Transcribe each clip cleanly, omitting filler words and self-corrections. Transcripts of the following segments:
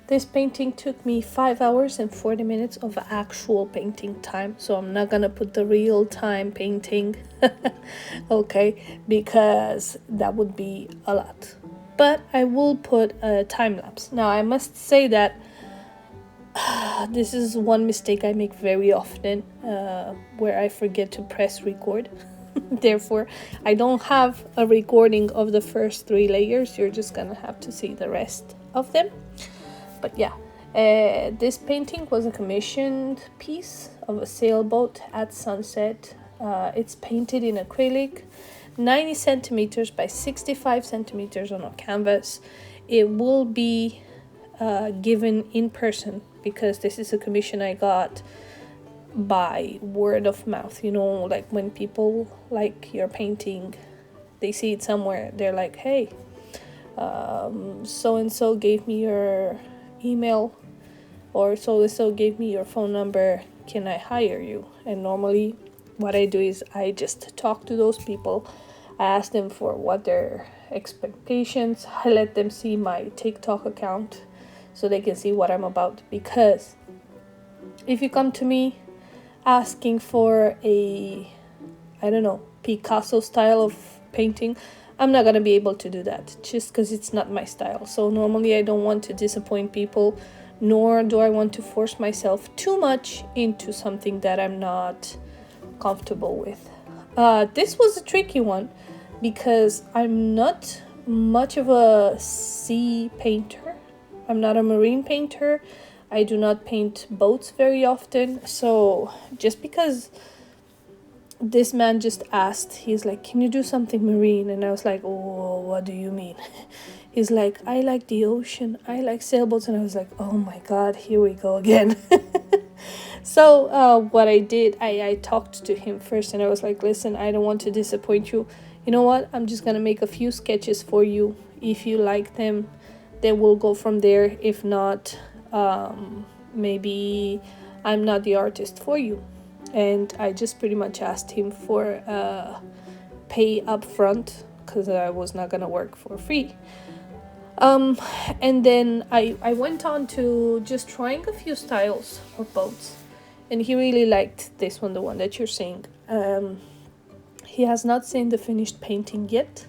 This painting took me 5 hours and 40 minutes of actual painting time, so I'm not gonna put the real time painting, okay, because that would be a lot. But I will put a time lapse. Now I must say that this is one mistake I make very often, where I forget to press record. Therefore, I don't have a recording of the first 3 layers. You're just gonna have to see the rest of them. But yeah, this painting was a commissioned piece of a sailboat at sunset. It's painted in acrylic, 90 centimeters by 65 centimeters on a canvas. It will be given in person because this is a commission I got by word of mouth. You know, like when people like your painting, they see it somewhere, they're like, hey, so and so gave me your email, or so and so gave me your phone number, can I hire you? And normally what I do is I just talk to those people. I ask them for what their expectations. I let them see my TikTok account so they can see what I'm about, because if you come to me asking for a, I don't know, Picasso style of painting, I'm not gonna be able to do that just because it's not my style. So normally I don't want to disappoint people, nor do I want to force myself too much into something that I'm not comfortable with. This was a tricky one because I'm not much of a sea painter. I'm not a marine painter. I do not paint boats very often. So just because this man just asked, he's like, can you do something marine? And I was like, oh, what do you mean? He's like, I like the ocean, I like sailboats. And I was like, oh my god, here we go again. So what I did, I talked to him first, and I was like, listen, I don't want to disappoint you. You know what, I'm just gonna make a few sketches for you. If you like them, then we'll go from there. If not, maybe I'm not the artist for you. And I just pretty much asked him for pay up front because I was not gonna work for free. And then I went on to just trying a few styles of boats, and he really liked this one, the one that you're seeing. He has not seen the finished painting yet,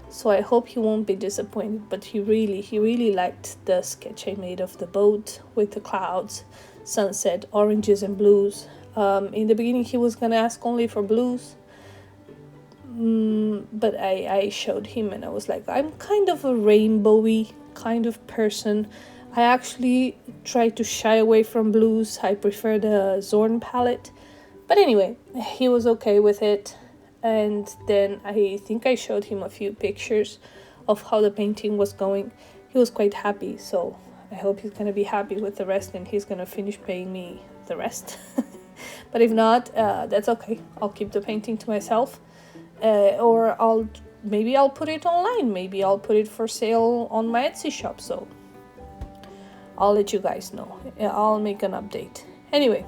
so I hope he won't be disappointed, but he really liked the sketch I made of the boat with the clouds, sunset, oranges and blues. In the beginning he was gonna ask only for blues, but I showed him and I was like, I'm kind of a rainbowy kind of person. I actually try to shy away from blues. I prefer the Zorn palette. But anyway, he was okay with it. And then I think I showed him a few pictures of how the painting was going. He was quite happy, so I hope he's gonna be happy with the rest and he's gonna finish paying me the rest. But if not, that's okay. I'll keep the painting to myself, or maybe I'll put it online. Maybe I'll put it for sale on my Etsy shop. So I'll let you guys know. I'll make an update. Anyway,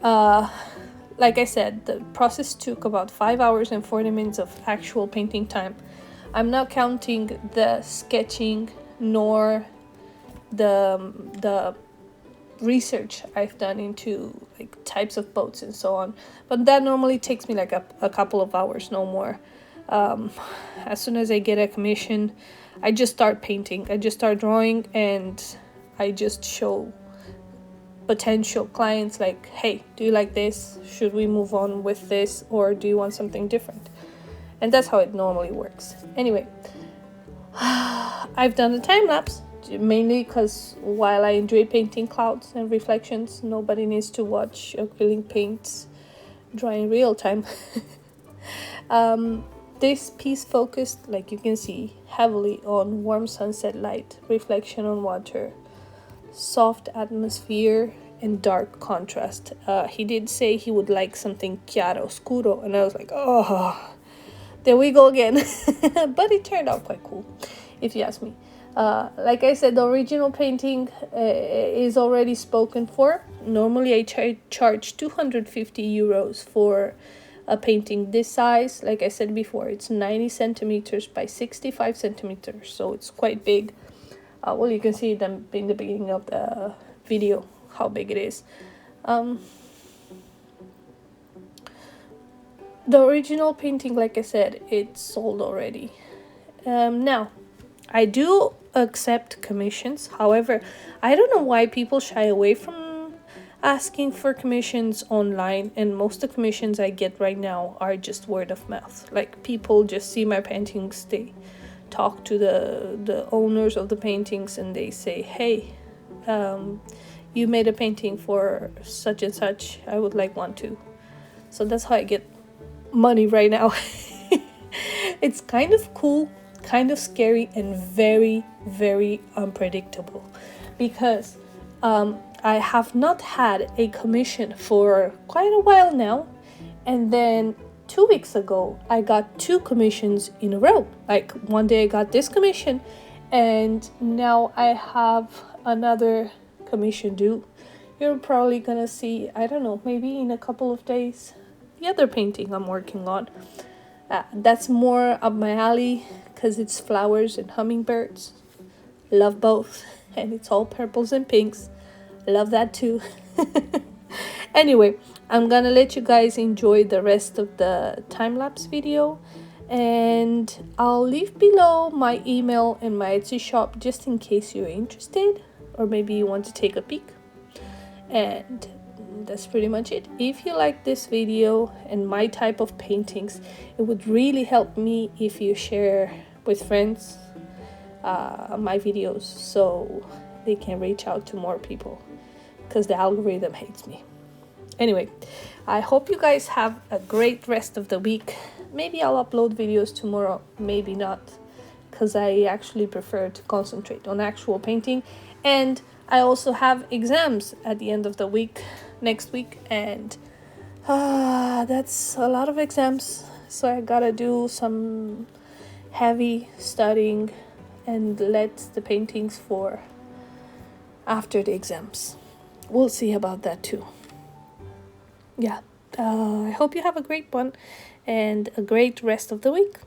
like I said, the process took about 5 hours and 40 minutes of actual painting time. I'm not counting the sketching nor the research I've done into like types of boats and so on, but that normally takes me like a couple of hours, no more. As soon as I get a commission, I just start painting, I just start drawing, and I just show potential clients like, hey, do you like this? Should we move on with this, or do you want something different? And that's how it normally works. Anyway, I've done a time lapse mainly because while I enjoy painting clouds and reflections, nobody needs to watch acrylic paints dry in real time. This piece focused, like you can see, heavily on warm sunset light, reflection on water, soft atmosphere, and dark contrast. He did say he would like something chiaro oscuro, and I was like, oh, there we go again. But it turned out quite cool, if you ask me. Like I said, the original painting is already spoken for. Normally I charge 250 euros for a painting this size. Like I said before, it's 90 centimeters by 65 centimeters, so it's quite big. Well, you can see them in the beginning of the video how big it is. The original painting, like I said, it's sold already. Now, I do accept commissions. However, I don't know why people shy away from asking for commissions online, and most of the commissions I get right now are just word of mouth. Like, people just see my paintings, they talk to the owners of the paintings, and they say, hey, you made a painting for such and such, I would like one too. So that's how I get money right now. It's kind of cool, kind of scary, and very, very unpredictable, because I have not had a commission for quite a while now, and then 2 weeks ago I got 2 commissions in a row. Like, one day I got this commission, and now I have another commission due. You're probably gonna see, I don't know, maybe in a couple of days, the other painting I'm working on. That's more up my alley because it's flowers and hummingbirds. Love both. And it's all purples and pinks. Love that too. Anyway, I'm gonna let you guys enjoy the rest of the time-lapse video, and I'll leave below my email and my Etsy shop just in case you're interested, or maybe you want to take a peek. And that's pretty much it. If you like this video and my type of paintings, it would really help me if you share with friends my videos, so they can reach out to more people, because the algorithm hates me. Anyway, I hope you guys have a great rest of the week. Maybe I'll upload videos tomorrow, maybe not, because I actually prefer to concentrate on actual painting. And I also have exams at the end of the week, next week, and that's a lot of exams, so I gotta do some heavy studying and let the paintings for after the exams. We'll see about that too. Yeah, I hope you have a great one and a great rest of the week.